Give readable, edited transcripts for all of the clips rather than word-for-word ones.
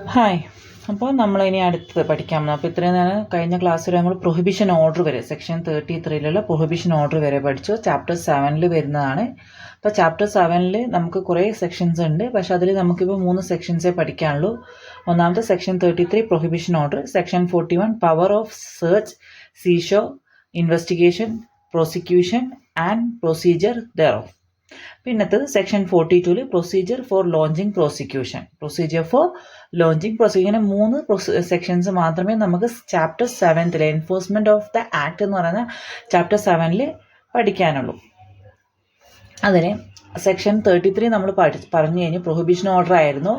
Hi. അപ്പോൾ നമ്മളിനി അടുത്തത് പഠിക്കാൻ പോകുന്നത്. അപ്പോൾ ഇത്രയും നേരം കഴിഞ്ഞ ക്ലാസ്സിൽ നമ്മൾ പ്രൊഹിബിഷൻ ഓർഡർ വരെ സെക്ഷൻ 33 പ്രൊഹിബിഷൻ ഓർഡർ വരെ പഠിച്ചു. ചാപ്റ്റർ 7 വരുന്നതാണ്. അപ്പോൾ ചാപ്റ്റർ 7 നമുക്ക് കുറേ സെക്ഷൻസ് ഉണ്ട്. പക്ഷേ അതിൽ നമുക്കിപ്പോൾ 3 സെക്ഷൻസേ പഠിക്കാനുള്ളൂ. ഒന്നാമത്തെ section 33 prohibition order, section 41 power of search, seizure, investigation, prosecution and procedure thereof. പിന്നത്തത് section 42 procedure for launching prosecution, ഇങ്ങനെ 3 സെക്ഷൻസ് മാത്രമേ നമുക്ക് chapter 7 enforcement of the act എന്ന് പറയുന്ന ചാപ്റ്റർ 7 പഠിക്കാനുള്ളൂ. അതിന് സെക്ഷൻ 33 നമ്മൾ പറഞ്ഞു കഴിഞ്ഞ് പ്രൊഹിബിഷൻ ഓർഡർ ആയിരുന്നു.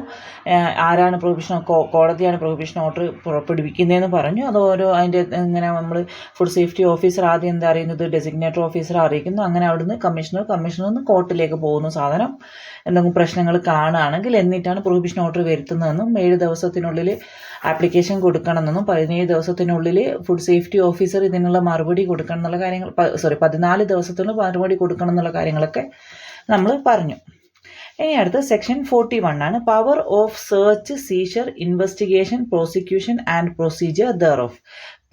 ആരാണ് പ്രൊഹിബിഷൻ, കോടതിയാണ് പ്രൊഹിബിഷൻ ഓർഡർ പുറപ്പെടുവിക്കുന്നതെന്ന് പറഞ്ഞു. അത് അതിൻ്റെ ഇങ്ങനെ നമ്മൾ ഫുഡ് സേഫ്റ്റി ഓഫീസർ ആദ്യം എന്താ അറിയുന്നത്, ഡെസിഗ്നേറ്റർ ഓഫീസറെ അറിയിക്കുന്നു. അങ്ങനെ അവിടുന്ന് കമ്മീഷണറിൽ നിന്ന് കോർട്ടിലേക്ക് പോകുന്നു. സാധനം എന്തെങ്കിലും പ്രശ്നങ്ങൾ കാണുകയാണെങ്കിൽ എന്നിട്ടാണ് പ്രൊഹിബിഷൻ ഓർഡർ വരുത്തുന്നതെന്നും 7 ദിവസത്തിനുള്ളിൽ ആപ്ലിക്കേഷൻ കൊടുക്കണമെന്നും 17 ദിവസത്തിനുള്ളിൽ ഫുഡ് സേഫ്റ്റി ഓഫീസർ ഇതിനുള്ള മറുപടി കൊടുക്കണം എന്നുള്ള കാര്യങ്ങൾ 14 ദിവസത്തിനുള്ളിൽ മറുപടി കൊടുക്കണം എന്നുള്ള കാര്യങ്ങളൊക്കെ നമ്മൾ പറഞ്ഞു. ഇനി അടുത്ത സെക്ഷൻ 41 ആണ് power of search, seizure, investigation, prosecution and procedure thereof.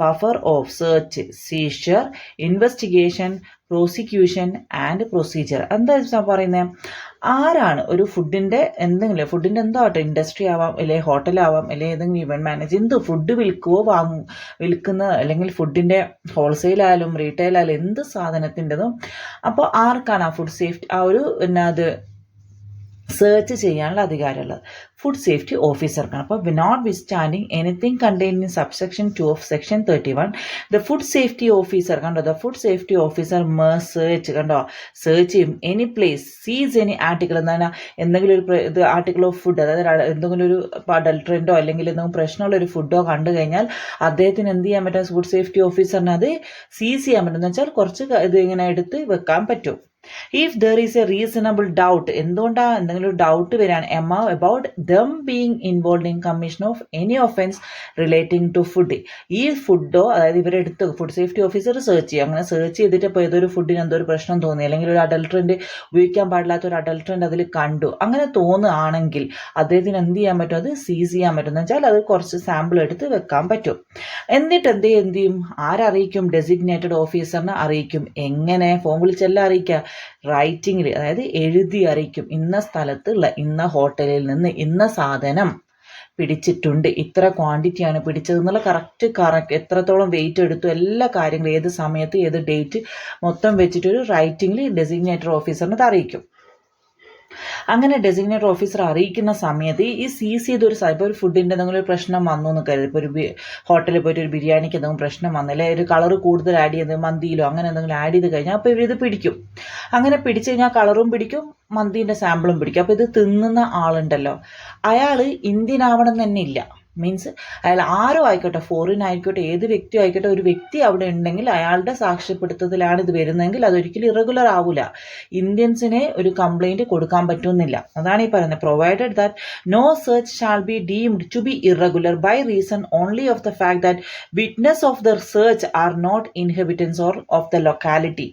Power of search, seizure, investigation, prosecution and procedure. എന്താ പറയുന്നത്, ആരാണ് ഒരു ഫുഡിൻ്റെ എന്തോ ആട്ടെ, ഇൻഡസ്ട്രി ആവാം, അല്ലെങ്കിൽ ഹോട്ടലാവാം, അല്ലെങ്കിൽ ഏതെങ്കിലും ഇവന്റ് മാനേജ്, ഫുഡ് വിൽക്കുന്ന അല്ലെങ്കിൽ ഫുഡിൻ്റെ ഹോൾസെയിൽ ആയാലും റീറ്റെയിൽ ആയാലും എന്ത് സാധനത്തിൻ്റെതും അപ്പോൾ ആർക്കാണ് ആ ഫുഡ് സേഫ്റ്റി അത് സെർച്ച് ചെയ്യാനുള്ള അധികാരമുള്ളത് ഫുഡ് സേഫ്റ്റി ഓഫീസർക്കാണ്. അപ്പോൾ notwithstanding anything contained in subsection 2 of section 31 the food safety officer the food safety officer search ചെയ്യും any place, seize any article, എന്തെങ്കിലും ഒരു ആർട്ടിക്കിൾ ഓഫ് ഫുഡ്, അതായത് എന്തെങ്കിലും ഒരു അഡൾട്രൻറ്റോ അല്ലെങ്കിൽ എന്തെങ്കിലും പ്രശ്നമുള്ള ഒരു ഫുഡോ കണ്ടു കഴിഞ്ഞാൽ അദ്ദേഹത്തിന് എന്ത് ചെയ്യാൻ പറ്റും, ഫുഡ് സേഫ്റ്റി ഓഫീസറിന് അത് സീസ് ചെയ്യാൻ പറ്റും. എന്ന് വെച്ചാൽ കുറച്ച് ഇത് ഇങ്ങനെ എടുത്ത് വെക്കാൻ പറ്റും. If there is a reasonable doubt, എന്തുകൊണ്ടാണ് എന്തെങ്കിലും ഡൗട്ട് വരാൻ about them being involved in commission of any offense relating to food, ഈ ഫുഡോ അതായത് ഇവരെടുത്ത് ഫുഡ് സേഫ്റ്റി ഓഫീസർ സെർച്ച് ചെയ്യും. അങ്ങനെ സെർച്ച് ചെയ്തിട്ട് ഇപ്പോൾ ഏതൊരു ഫുഡിന് എന്തോ ഒരു പ്രശ്നം തോന്നി, അല്ലെങ്കിൽ ഒരു അഡൾട്രൻ്റ് ഉപയോഗിക്കാൻ പാടില്ലാത്ത ഒരു അഡൾട്രൻ്റ് അതിൽ കണ്ടു, അങ്ങനെ തോന്നുകയാണെങ്കിൽ അദ്ദേഹത്തിന് എന്ത് ചെയ്യാൻ പറ്റും, അത് സീസ് ചെയ്യാൻ പറ്റും. എന്ന് വെച്ചാൽ അത് കുറച്ച് സാമ്പിൾ എടുത്ത് വെക്കാൻ പറ്റും. എന്നിട്ട് എന്ത് ചെയ്യും, ആരറിയിക്കും, ഡെസിഗ്നേറ്റഡ് ഓഫീസറിനെ അറിയിക്കും. എങ്ങനെ, ഫോൺ വിളിച്ചെല്ലാം അറിയിക്കുക, റൈറ്റിംഗിൽ, അതായത് എഴുതി അറിയിക്കും. ഇന്ന സ്ഥലത്തുള്ള ഇന്ന ഹോട്ടലിൽ നിന്ന് ഇന്ന സാധനം പിടിച്ചിട്ടുണ്ട്, ഇത്ര ക്വാണ്ടിറ്റിയാണ് പിടിച്ചതെന്നുള്ള കറക്റ്റ് എത്രത്തോളം വെയിറ്റ് എടുത്തു, എല്ലാ കാര്യങ്ങളും ഏത് സമയത്ത് ഏത് ഡേറ്റ് മൊത്തം വെച്ചിട്ടൊരു റൈറ്റിംഗിൽ ഡെസിഗ്നേറ്റഡ് ഓഫീസറിനെ അറിയിക്കും. അങ്ങനെ ഡെസിഗ്നേറ്റഡ് ഓഫീസർ അറിയിക്കുന്ന സമയത്ത് ഈ സീസ് ചെയ്തൊരു ഇപ്പോൾ ഒരു ഫുഡിൻ്റെ എന്തെങ്കിലും ഒരു പ്രശ്നം വന്നു എന്ന് കരുതി, ഇപ്പോൾ ഒരു ഹോട്ടലിൽ പോയിട്ട് ഒരു ബിരിയാണിക്ക് എന്തെങ്കിലും പ്രശ്നം വന്നു, അല്ലെങ്കിൽ ഒരു കളർ കൂടുതൽ ആഡ് ചെയ്ത് മന്തിയിലോ അങ്ങനെ എന്തെങ്കിലും ആഡ് ചെയ്ത് കഴിഞ്ഞാൽ അപ്പോൾ ഇവരിത് പിടിക്കും. അങ്ങനെ പിടിച്ചു കഴിഞ്ഞാൽ കളറും പിടിക്കും, മന്തിൻ്റെ സാമ്പിളും പിടിക്കും. അപ്പോൾ ഇത് തിന്നുന്ന ആളുണ്ടല്ലോ, അയാൾ ഇന്ത്യൻ ആവണം തന്നെ ഇല്ല. മീൻസ് അയാൾ ആരും ആയിക്കോട്ടെ, ഫോറിൻ ആയിക്കോട്ടെ, ഏത് വ്യക്തി ആയിക്കോട്ടെ, ഒരു വ്യക്തി അവിടെ ഉണ്ടെങ്കിൽ അയാളുടെ സാക്ഷ്യപ്പെടുത്തത്തിലാണ് ഇത് വരുന്നതെങ്കിൽ അതൊരിക്കലും ഇറഗുലർ ആവില്ല. ഇന്ത്യൻസിനെ ഒരു കംപ്ലൈൻറ്റ് കൊടുക്കാൻ പറ്റുന്നില്ല. അതാണ് ഈ പറയുന്നത്. Provided that no search shall be deemed to be irregular by reason only of the fact that witness of the search are not inhabitants or of the locality.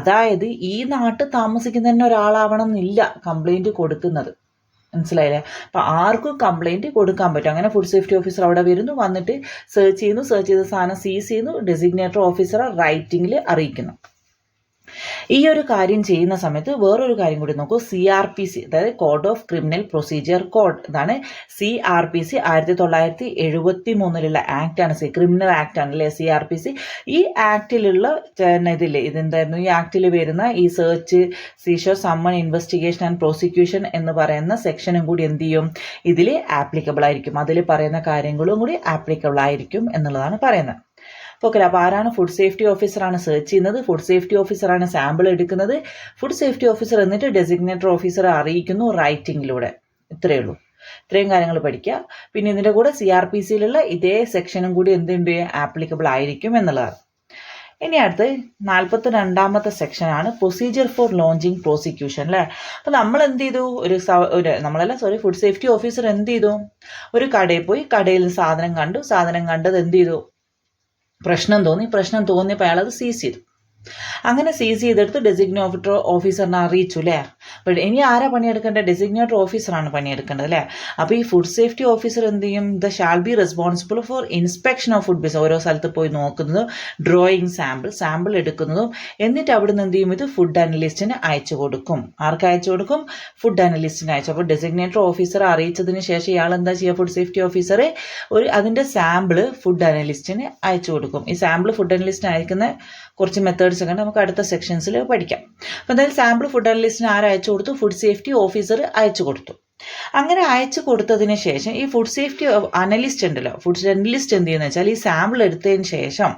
അതായത് ഈ നാട്ടിൽ താമസിക്കുന്ന തന്നെ ഒരാളാവണം എന്നില്ല കംപ്ലൈൻറ്റ് കൊടുക്കുന്നത്. മനസ്സിലായില്ലേ? അപ്പം ആർക്കും കംപ്ലൈൻറ്റ് കൊടുക്കാൻ പറ്റും. അങ്ങനെ ഫുഡ് സേഫ്റ്റി ഓഫീസർ അവിടെ വരുന്നു, വന്നിട്ട് സെർച്ച് ചെയ്ത സാധനം സീസ് ചെയ്യുന്നു, ഡെസിഗ്നേറ്റഡ് ഓഫീസറെ റൈറ്റിംഗിൽ അറിയിക്കുന്നു. ഈ ഒരു കാര്യം ചെയ്യുന്ന സമയത്ത് വേറൊരു കാര്യം കൂടി നോക്കൂ. CRPC, അതായത് code of criminal procedure code, ഇതാണ് CRPC. 1973 ആക്ടാണ്, ക്രിമിനൽ ആക്ട് ആണല്ലേ CRPC. ഈ ആക്ടിലുള്ള ഇതെന്തായിരുന്നു, ഈ ആക്ടിൽ വരുന്ന ഈ search, seizure, summon, investigation and prosecution എന്ന് പറയുന്ന സെക്ഷനും കൂടി എന്ത് ചെയ്യും, ഇതിൽ ആപ്ലിക്കബിൾ ആയിരിക്കും. അതിൽ പറയുന്ന കാര്യങ്ങളും കൂടി ആപ്ലിക്കബിൾ ആയിരിക്കും എന്നുള്ളതാണ് പറയുന്നത്. ഓക്കെ, അപ്പോൾ ആരാണ്, ഫുഡ് സേഫ്റ്റി ഓഫീസറാണ് സെർച്ച് ചെയ്യുന്നത്, ഫുഡ് സേഫ്റ്റി ഓഫീസറാണ് സാമ്പിൾ എടുക്കുന്നത്, ഫുഡ് സേഫ്റ്റി ഓഫീസർ എന്നിട്ട് ഡെസിഗ്നേറ്റഡ് ഓഫീസറെ അറിയിക്കുന്നു റൈറ്റിംഗിലൂടെ. ഇത്രയേ ഉള്ളൂ. ഇത്രയും കാര്യങ്ങൾ പഠിക്കുക. പിന്നെ ഇതിൻ്റെ കൂടെ CRPCയിലുള്ള ഇതേ സെക്ഷനും കൂടി എന്തുണ്ട്, ആപ്ലിക്കബിൾ ആയിരിക്കും എന്നുള്ളതാണ്. ഇനി അടുത്ത് 42ാമത്തെ സെക്ഷനാണ് പ്രൊസീജിയർ ഫോർ ലോഞ്ചിങ് പ്രോസിക്യൂഷൻ അല്ലേ. അപ്പോൾ നമ്മൾ എന്ത് ചെയ്തു, ഫുഡ് സേഫ്റ്റി ഓഫീസർ എന്ത് ചെയ്തു, ഒരു കടയിൽ പോയി, കടയിൽ സാധനം കണ്ടത് എന്ത് ചെയ്തു, പ്രശ്നം തോന്നിയപ്പോൾ അയാൾ അത് സീസ് ചെയ്തു. അങ്ങനെ സീസ് ചെയ്തെടുത്ത് ഡെസിഗ്നേറ്റഡ് ഓഫീസറിനെ അറിയിച്ചു അല്ലേ. ബട്ട് ഇനി ആരാ പണിയെടുക്കേണ്ടത്? ഡെസിഗ്നേറ്റഡ് ഓഫീസറാണ് പണിയെടുക്കേണ്ടത് അല്ലേ? അപ്പോൾ ഈ ഫുഡ് സേഫ്റ്റി ഓഫീസർ എന്ത് ചെയ്യും? The shall be responsible for inspection of food business. ഓരോ സ്ഥലത്ത് പോയി നോക്കുന്നതും ഡ്രോയിങ് സാമ്പിൾ എടുക്കുന്നതും എന്നിട്ട് അവിടുന്ന് എന്ത് ചെയ്യും? ഇത് ഫുഡ് അനലിസ്റ്റിന് അയച്ചു കൊടുക്കും. ആർക്ക് അയച്ചു കൊടുക്കും? ഫുഡ് അനലിസ്റ്റിന് അയച്ചു. അപ്പോൾ ഡെസിഗ്നേറ്റഡ് ഓഫീസറെ അറിയിച്ചതിന് ശേഷം ഇയാൾ എന്താ ചെയ്യുക? ഫുഡ് സേഫ്റ്റി ഓഫീസർ അതിൻ്റെ സാമ്പിള് ഫുഡ് അനലിസ്റ്റിന് അയച്ചു കൊടുക്കും. ഈ സാമ്പിൾ ഫുഡ് അനലിസ്റ്റിന് അയക്കുന്ന കുറച്ച് മെത്തേഡ്സ് ഒക്കെ നമുക്ക് അടുത്ത സെക്ഷൻസിൽ പഠിക്കാം. അപ്പോൾ എന്തായാലും സാമ്പിൾ ഫുഡ് അനലിസ്റ്റിന് അയച്ചു കൊടുത്തു? ഫുഡ് സേഫ്റ്റി ഓഫീസർ അയച്ചു കൊടുത്തു. അങ്ങനെ അയച്ചു കൊടുത്തതിന് ശേഷം ഈ ഫുഡ് സേഫ്റ്റി അനലിസ്റ്റ് ഉണ്ടല്ലോ, ഫുഡ് അനലിസ്റ്റ് എന്ത് ചെയ്യുന്നത് വെച്ചാൽ ഈ സാമ്പിൾ എടുത്തതിന് ശേഷം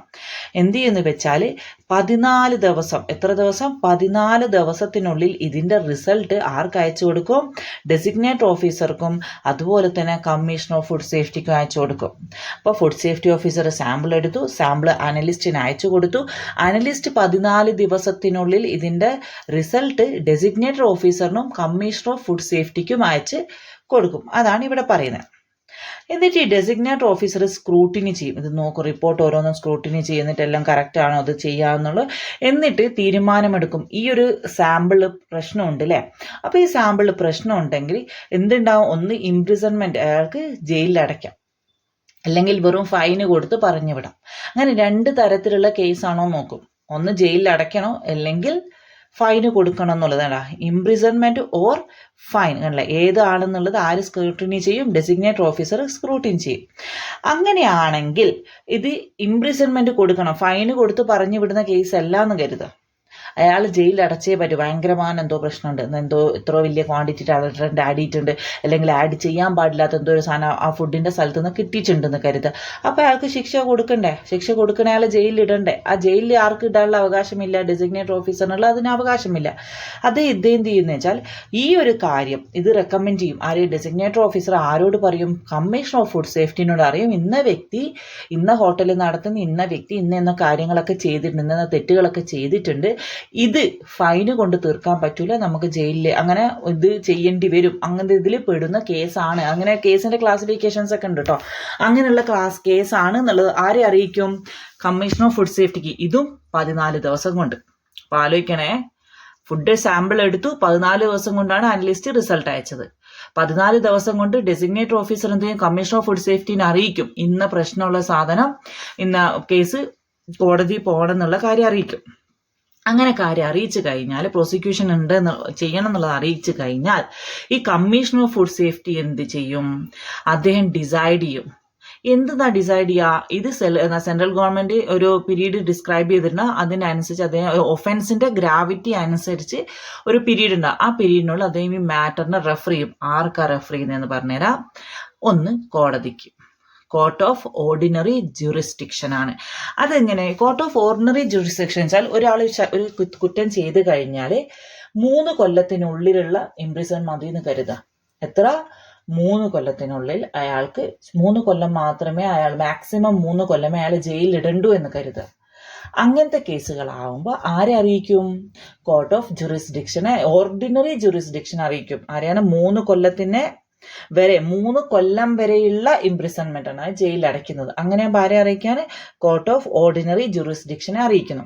എന്ത് ചെയ്യുന്നു വെച്ചാൽ 14 ദിവസം, എത്ര ദിവസം? 14 ദിവസത്തിനുള്ളിൽ ഇതിൻ്റെ റിസൾട്ട് ആർക്ക് അയച്ചു കൊടുക്കും? ഡെസിഗ്നേറ്റഡ് ഓഫീസർക്കും അതുപോലെ തന്നെ കമ്മീഷൻ ഓഫ് ഫുഡ് സേഫ്റ്റിക്കും അയച്ചു കൊടുക്കും. അപ്പോൾ ഫുഡ് സേഫ്റ്റി ഓഫീസർ സാമ്പിൾ എടുത്തു, സാമ്പിൾ അനലിസ്റ്റിന് അയച്ചു കൊടുത്തു. അനലിസ്റ്റ് 14 ദിവസത്തിനുള്ളിൽ ഇതിൻ്റെ റിസൾട്ട് ഡെസിഗ്നേറ്റഡ് ഓഫീസറിനും കമ്മീഷൻ ഓഫ് ഫുഡ് സേഫ്റ്റിക്കും അയച്ച് കൊടുക്കും. അതാണ് ഇവിടെ പറയുന്നത്. എന്നിട്ട് ഈ ഡെസിഗ്നേറ്റഡ് ഓഫീസർ സ്ക്രൂട്ടിനി ചെയ്യും. ഇത് നോക്കും, റിപ്പോർട്ട് ഓരോന്നും സ്ക്രൂട്ടിനി ചെയ്യുന്നിട്ട് എല്ലാം കറക്റ്റ് ആണോ അത് ചെയ്യാമെന്നുള്ളത്. എന്നിട്ട് തീരുമാനമെടുക്കും. ഈ ഒരു സാമ്പിള് പ്രശ്നമുണ്ട് അല്ലേ? അപ്പോൾ ഈ സാമ്പിള് പ്രശ്നം ഉണ്ടെങ്കിൽ എന്തുണ്ടാവും? ഒന്ന് ഇംപ്രിസൺമെന്റ്, അയാൾക്ക് ജയിലിൽ അടയ്ക്കാം, അല്ലെങ്കിൽ വെറും ഫൈന് കൊടുത്ത് പറഞ്ഞു വിടാം. അങ്ങനെ 2 തരത്തിലുള്ള കേസാണോ നോക്കും. ഒന്ന് ജയിലിൽ അടയ്ക്കണോ അല്ലെങ്കിൽ ഫൈന് കൊടുക്കണം എന്നുള്ളതാണ്. ഇംപ്രിസൺമെന്റ് ഓർ ഫൈൻ കണ്ടില്ല, ഏതാണെന്നുള്ളത് ആര് സ്ക്രൂട്ടിനി ചെയ്യും? ഡെസിഗ്നേറ്റഡ് ഓഫീസർ സ്ക്രൂട്ടിനി ചെയ്യും. അങ്ങനെയാണെങ്കിൽ ഇത് ഇംപ്രിസൺമെന്റ് കൊടുക്കണം, ഫൈന് കൊടുത്ത് പറഞ്ഞു വിടുന്ന കേസ് അല്ല എന്ന് കരുതുക. അയാൾ ജയിലിൽ അടച്ചേ പറ്റൂ, ഭയങ്കരമായ എന്തോ പ്രശ്നമുണ്ട്, എന്തോ ഇത്ര വലിയ ക്വാണ്ടിറ്റി ടാലൻറ്റ് ആഡ് ചെയ്തിട്ടുണ്ട്, അല്ലെങ്കിൽ ആഡ് ചെയ്യാൻ പാടില്ലാത്ത എന്തോ ഒരു സാധനം ആ ഫുഡിൻ്റെ സ്ഥലത്ത് നിന്ന് കിട്ടിയിട്ടുണ്ടെന്ന് കരുതുക. അപ്പോൾ അയാൾക്ക് ശിക്ഷ കൊടുക്കണ്ടേ? ശിക്ഷ കൊടുക്കണേ, അയാൾ ജയിലിൽ ഇടണ്ടേ? ആ ജയിലിൽ ആർക്ക് ഇടാനുള്ള അവകാശമില്ല? ഡെസിഗ്നേറ്റഡ് ഓഫീസറിനുള്ള അതിന് അവകാശമില്ല. അത് ഇദ്ദേഹം ചെയ്യുന്നത് വെച്ചാൽ ഈ ഒരു കാര്യം ഇത് റെക്കമെൻഡ് ചെയ്യും. ആര്? ഡെസിഗ്നേറ്റഡ് ഓഫീസർ ആരോട് പറയും? കമ്മീഷൻ ഓഫ് ഫുഡ് സേഫ്റ്റിനോട് അറിയും. ഇന്ന വ്യക്തി ഇന്ന ഹോട്ടലിൽ നടത്തുന്ന ഇന്ന വ്യക്തി ഇന്ന കാര്യങ്ങളൊക്കെ ചെയ്തിട്ടുണ്ട്, ഇന്ന തെറ്റുകളൊക്കെ ചെയ്തിട്ടുണ്ട്, ഇത് ഫൈന് കൊണ്ട് തീർക്കാൻ പറ്റൂല, നമുക്ക് ജയിലിൽ അങ്ങനെ ഇത് ചെയ്യേണ്ടി വരും, അങ്ങനത്തെ ഇതിൽ പെടുന്ന കേസാണ്. അങ്ങനെ കേസിന്റെ ക്ലാസിഫിക്കേഷൻസ് ഒക്കെ ഉണ്ട് കേട്ടോ. അങ്ങനെയുള്ള കേസാണ് എന്നുള്ളത് ആരെ അറിയിക്കും? കമ്മീഷൻ ഓഫ് ഫുഡ് സേഫ്റ്റിക്ക്. ഇതും 14 ദിവസം കൊണ്ട്. അപ്പോൾ ആലോചിക്കണേ, ഫുഡ് സാമ്പിൾ എടുത്തു, 14 ദിവസം കൊണ്ടാണ് അനലിസ്റ്റ് റിസൾട്ട് അയച്ചത്. 14 ദിവസം കൊണ്ട് ഡെസിഗ്നേറ്റഡ് ഓഫീസർ എന്ത് ചെയ്യും? കമ്മീഷൻ ഓഫ് ഫുഡ് സേഫ്റ്റിനെ അറിയിക്കും, ഇന്ന പ്രശ്നമുള്ള സാധനം, ഇന്ന കേസ് കോടതി പോകണം എന്നുള്ള കാര്യം അറിയിക്കും. അങ്ങനെ കാര്യം അറിയിച്ചു കഴിഞ്ഞാൽ, പ്രോസിക്യൂഷൻ ഉണ്ട് ചെയ്യണം എന്നുള്ളത് അറിയിച്ചു കഴിഞ്ഞാൽ ഈ കമ്മീഷൻ ഓഫ് ഫുഡ് സേഫ്റ്റി എന്ത് ചെയ്യും? അദ്ദേഹം ഡിസൈഡ് ചെയ്യും. എന്തെന്നാ ഡിസൈഡ് ചെയ്യുക? ഇത് സെൻട്രൽ ഗവൺമെന്റ് ഒരു പീരീഡ് ഡിസ്ക്രൈബ് ചെയ്തിട്ടുണ്ട്, അതിനനുസരിച്ച് അദ്ദേഹം ഒഫൻസിന്റെ ഗ്രാവിറ്റി അനുസരിച്ച് ഒരു പീരീഡ് ഉണ്ട്. ആ പീരീഡിനുള്ള അദ്ദേഹം ഈ മാറ്ററിനെ റെഫർ ചെയ്യും. ആർക്കാ റെഫർ ചെയ്യുന്നതെന്ന് പറഞ്ഞുതരാം. ഒന്ന് കോടതിക്ക്, കോർട്ട് ഓഫ് ഓർഡിനറി ജൂറിസ്ഡിക്ഷൻ ആണ്. അതെങ്ങനെ കോർട്ട് ഓഫ് ഓർഡിനറി ജൂറിസ്ഡിക്ഷൻ വെച്ചാൽ ഒരാൾ ഒരു കുറ്റം ചെയ്ത് കഴിഞ്ഞാൽ 3 കൊല്ലത്തിനുള്ളിലുള്ള ഇംപ്രിസൺ മതി എന്ന് കരുതാം. എത്ര? 3 കൊല്ലത്തിനുള്ളിൽ അയാൾക്ക് 3 കൊല്ലം മാത്രമേ മാക്സിമം 3 കൊല്ലമേ അയാൾ ജയിലിൽ ഇടണ്ടു എന്ന് കരുതുക. അങ്ങനത്തെ കേസുകളാവുമ്പോൾ ആരെ അറിയിക്കും? കോർട്ട് ഓഫ് ജൂറിസ്ഡിക്ഷനെ, ഓർഡിനറി ജൂറിസ്ഡിക്ഷൻ അറിയിക്കും. ആരെയാണ്? 3 കൊല്ലത്തിന് വരെ, 3 കൊല്ലം വരെയുള്ള ഇംപ്രിസൺമെന്റ് ആണ് ജയിലിൽ അടയ്ക്കുന്നത്. അങ്ങനെ ആരെ അറിയിക്കാൻ? കോർട്ട് ഓഫ് ഓർഡിനറി ജൂറിസ്ഡിക്ഷനെ അറിയിക്കുന്നു.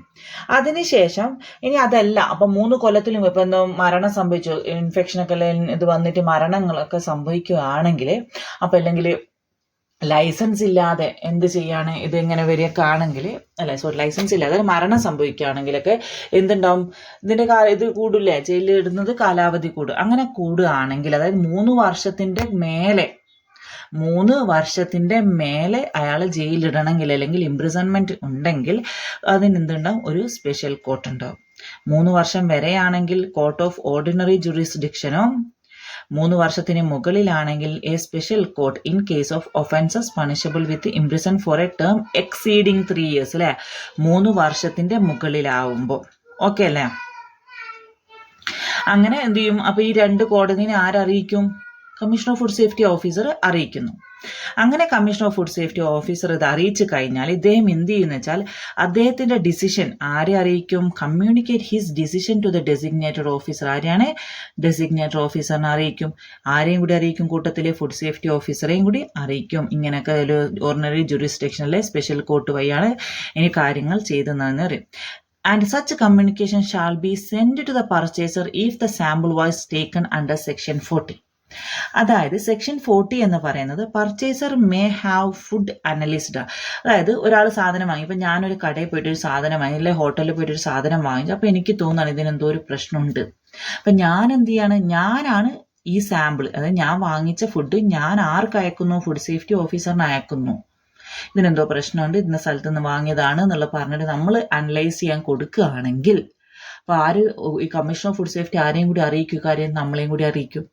അതിനുശേഷം ഇനി അതല്ല, അപ്പൊ 3 കൊല്ലത്തിലും ഇപ്പൊ എന്തോ മരണം സംഭവിച്ചു, ഇൻഫെക്ഷനൊക്കെ ഇത് വന്നിട്ട് മരണങ്ങളൊക്കെ സംഭവിക്കുകയാണെങ്കിൽ, അപ്പൊ അല്ലെങ്കിൽ ലൈസൻസ് ഇല്ലാതെ എന്ത് ചെയ്യാണ് ഇത് എങ്ങനെ വരികയൊക്കെ ആണെങ്കിൽ, ലൈസൻസ് ഇല്ലാതെ മരണം സംഭവിക്കുകയാണെങ്കിലൊക്കെ എന്തുണ്ടാവും? ഇതിന്റെ ഇത് കൂടില്ലേ, ജയിലിൽ ഇടുന്നത് കാലാവധി കൂടും. അങ്ങനെ കൂടുകയാണെങ്കിൽ, അതായത് 3 വർഷത്തിന്റെ മേലെ അയാൾ ജയിലിടണമെങ്കിൽ, അല്ലെങ്കിൽ ഇംപ്രിസൺമെന്റ് ഉണ്ടെങ്കിൽ അതിനെന്തുണ്ടാവും? ഒരു സ്പെഷ്യൽ കോർട്ട് ഉണ്ടാവും. 3 വർഷം വരെയാണെങ്കിൽ കോർട്ട് ഓഫ് ഓർഡിനറി ജൂറിസ്ഡിക്ഷനും, 3 വർഷത്തിന് മുകളിലാണെങ്കിൽ a special court in case of offences punishable with imprison for a term exceeding 3 years അല്ലെ? 3 വർഷത്തിന്റെ മുകളിലാവുമ്പോൾ. ഓക്കെ അല്ലേ? അങ്ങനെ എന്ത് ചെയ്യും? അപ്പൊ ഈ 2 കോടതിനെ ആരറിയിക്കും? Commission of food safety officer അറിയിക്കുന്നു. അങ്ങനെ commission of food safety officer ഇത് അറിയിച്ചു കഴിഞ്ഞാൽ ഇദ്ദേഹം എന്ത് ചെയ്യുന്ന വെച്ചാൽ അദ്ദേഹത്തിന്റെ ഡിസിഷൻ ആരെ അറിയിക്കും? Communicate his decision to the designated officer. ആരെയാണ്? ഡെസിഗ്നേറ്റഡ് ഓഫീസറിനെ അറിയിക്കും. ആരെയും കൂടി അറിയിക്കും? കൂട്ടത്തിലെ ഫുഡ് സേഫ്റ്റി ഓഫീസറെയും കൂടി അറിയിക്കും. ഇങ്ങനെയൊക്കെ ഒരു ഓർഡിനറി ജൂറിസ്ഡിക്ഷനിലെ സ്പെഷ്യൽ കോർട്ട് വഴിയാണ് ഇനി കാര്യങ്ങൾ ചെയ്തെന്ന് അറിയും. and such communication shall be sent to the purchaser if the sample was taken under section 40. അതായത് സെക്ഷൻ 40 എന്ന് പറയുന്നത് പർച്ചേസർ മേ ഹാവ് ഫുഡ് അനലിസ്ഡ്. അതായത് ഒരാൾ സാധനം വാങ്ങി, ഇപ്പം ഞാനൊരു കടയിൽ പോയിട്ട് ഒരു സാധനം വാങ്ങി, അല്ലെങ്കിൽ ഹോട്ടലിൽ പോയിട്ട് ഒരു സാധനം വാങ്ങിച്ചു, അപ്പോൾ എനിക്ക് തോന്നുകയാണ് ഇതിനെന്തോ ഒരു പ്രശ്നമുണ്ട്. അപ്പം ഞാൻ എന്ത് ചെയ്യാണ്, ഞാനാണ് ഈ സാമ്പിൾ, അതായത് ഞാൻ വാങ്ങിച്ച ഫുഡ് ഞാൻ ആർക്ക് അയക്കുന്നു, ഫുഡ് സേഫ്റ്റി ഓഫീസറിന് അയക്കുന്നു. ഇതിനെന്തോ പ്രശ്നമുണ്ട്, ഇന്ന സ്ഥലത്ത് നിന്ന് വാങ്ങിയതാണ് എന്നുള്ള പറഞ്ഞിട്ട് നമ്മൾ അനലൈസ് ചെയ്യാൻ കൊടുക്കുകയാണെങ്കിൽ, അപ്പോൾ ആര്, ഈ കമ്മീഷൻ ഓഫ് ഫുഡ് സേഫ്റ്റി ആരെയും കൂടി അറിയിക്കും, കാര്യം നമ്മളെയും കൂടി അറിയിക്കും.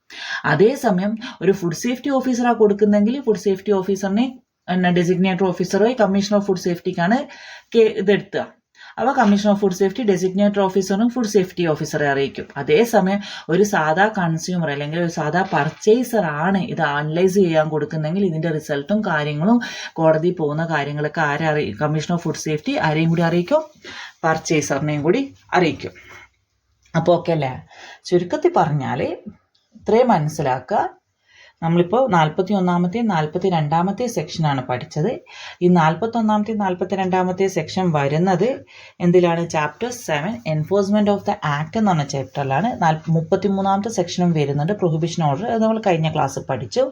അതേസമയം ഒരു ഫുഡ് സേഫ്റ്റി ഓഫീസറാണ് കൊടുക്കുന്നെങ്കിൽ ഫുഡ് സേഫ്റ്റി ഓഫീസറിനെ ഡെസിഗ്നേറ്റർ ഓഫീസറോ കമ്മീഷൻ ഓഫ് ഫുഡ് സേഫ്റ്റിക്കാണ് ഇതെടുത്തുക. അപ്പോൾ commission of food safety designated ഓഫീസറും ഫുഡ് സേഫ്റ്റി ഓഫീസറെ അറിയിക്കും. അതേസമയം ഒരു സാധാ കൺസ്യൂമർ അല്ലെങ്കിൽ ഒരു സാധാ പർച്ചേസർ ആണ് ഇത് അനലൈസ് ചെയ്യാൻ കൊടുക്കുന്നെങ്കിൽ ഇതിന്റെ റിസൾട്ടും കാര്യങ്ങളും കോടതി പോകുന്ന കാര്യങ്ങളൊക്കെ ആരറിയിക്കും, കമ്മീഷൻ ഓഫ് ഫുഡ് സേഫ്റ്റി ആരെയും കൂടി അറിയിക്കും, പർച്ചേസറിനെയും കൂടി അറിയിക്കും. അപ്പോൾ ഓക്കെ അല്ലേ? ചുരുക്കത്തിൽ പറഞ്ഞാൽ ഇത്രയും മനസ്സിലാക്കുക. നമ്മളിപ്പോൾ 41-ാമത്തെയും 42-ാമത്തെയും സെക്ഷനാണ് പഠിച്ചത്. ഈ 41-ാമത്തെയും 42-ാമത്തെ സെക്ഷൻ വരുന്നത് എന്തിലാണ്? Chapter 7 enforcement of the act എന്ന് പറഞ്ഞ ചാപ്റ്ററിലാണ്. 33-ാമത്തെ സെക്ഷനും വരുന്നുണ്ട്, പ്രൊഹിബിഷൻ ഓർഡർ. അത് നമ്മൾ കഴിഞ്ഞ ക്ലാസ് പഠിച്ചു.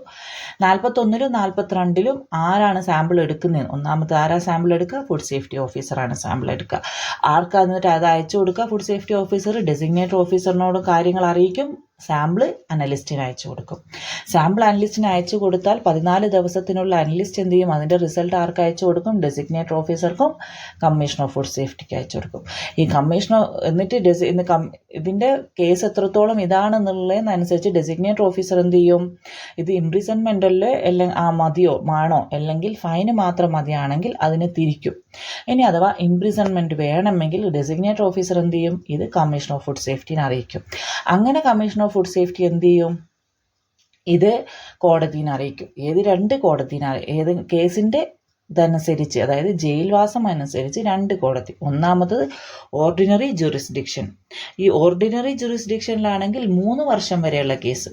41-ലും 42-ലും ആരാണ് സാമ്പിൾ എടുക്കുന്നത്? ഒന്നാമത്തെ ആരാ സാമ്പിൾ എടുക്കുക? ഫുഡ് സേഫ്റ്റി ഓഫീസറാണ് സാമ്പിൾ എടുക്കുക. ആർക്കാ എന്നിട്ട് അത് അയച്ചു കൊടുക്കുക? ഫുഡ് സേഫ്റ്റി ഓഫീസർ ഡെസിഗ്നേറ്റർ ഓഫീസറിനോട് കാര്യങ്ങൾ അറിയിക്കും, സാമ്പിൾ അനലിസ്റ്റിന് അയച്ചു കൊടുക്കും. സാമ്പിൾ അനലിസ്റ്റിന് അയച്ചു കൊടുത്താൽ 14 ദിവസത്തിനുള്ള അനലിസ്റ്റ് എന്ത് ചെയ്യും? അതിൻ്റെ റിസൾട്ട് ആർക്ക് അയച്ചു കൊടുക്കും? ഡെസിഗ്നേറ്റർ ഓഫീസർക്കും കമ്മീഷൻ ഓഫ് ഫുഡ് സേഫ്റ്റിക്ക് അയച്ചു കൊടുക്കും. ഈ കമ്മീഷണർ എന്നിട്ട് ഇതിൻ്റെ കേസ് എത്രത്തോളം ഇതാണെന്നുള്ളതിനനുസരിച്ച് ഡെസിഗ്നേറ്റർ ഓഫീസർ എന്ത് ചെയ്യും? ഇത് ഇംപ്രിസൺമെൻറ്റിൽ മതിയോ ആണോ, അല്ലെങ്കിൽ ഫൈന് മാത്രം മതിയാണെങ്കിൽ അതിനെ തിരിക്കും. ഇനി അഥവാ ഇംപ്രിസൺമെൻറ്റ് വേണമെങ്കിൽ ഡെസിഗ്നേറ്റർ ഓഫീസർ എന്ത് ചെയ്യും? ഇത് കമ്മീഷൻ ഓഫ് ഫുഡ് സേഫ്റ്റിനെ അറിയിക്കും. അങ്ങനെ കമ്മീഷൻ ഓഫ് ഫുഡ് സേഫ്റ്റി എന്ത് ചെയ്യും? ഇത് കോടതിനെ അറിയിക്കും. രണ്ട് കോടതിനെ, ഏത് കേസിൻ്റെ ഇതനുസരിച്ച്, അതായത് ജയിൽവാസം അനുസരിച്ച് 2 കോടതി. ഒന്നാമത്തത് ഓർഡിനറി ജുറിസ്ഡിക്ഷൻ. ഈ ഓർഡിനറി ജുറിസ്ഡിക്ഷനിലാണെങ്കിൽ 3 വർഷം വരെയുള്ള കേസ്.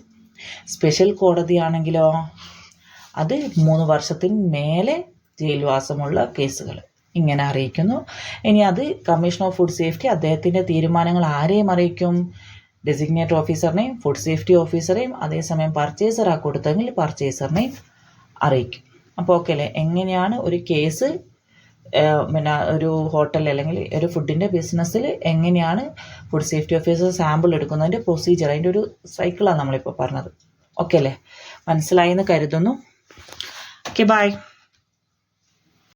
സ്പെഷ്യൽ കോടതിയാണെങ്കിലോ അത് 3 വർഷത്തിന് മേലെ ജയിൽവാസമുള്ള കേസുകൾ. ഇങ്ങനെ അറിയിക്കുന്നു. ഇനി അത് കമ്മീഷൻ ഓഫ് ഫുഡ് സേഫ്റ്റി അദ്ദേഹത്തിൻ്റെ തീരുമാനങ്ങൾ ആരെയും അറിയിക്കും? Designator ഓഫീസറിനെയും food safety ഓഫീസറെയും. അതേസമയം പർച്ചേസറാ കൊടുത്തെങ്കിൽ പർച്ചേസറിനെയും അറിയിക്കും. അപ്പോൾ ഓക്കെ അല്ലേ? എങ്ങനെയാണ് ഒരു കേസ്, പിന്നെ ഒരു ഹോട്ടൽ അല്ലെങ്കിൽ ഒരു ഫുഡിൻ്റെ ബിസിനസ്സിൽ എങ്ങനെയാണ് ഫുഡ് സേഫ്റ്റി ഓഫീസർ സാമ്പിൾ എടുക്കുന്നതിൻ്റെ പ്രൊസീജിയർ, അതിൻ്റെ ഒരു സൈക്കിളാണ് നമ്മളിപ്പോൾ പറഞ്ഞത്. ഓക്കെ അല്ലേ? മനസ്സിലായി എന്ന് കരുതുന്നു. Okay, by.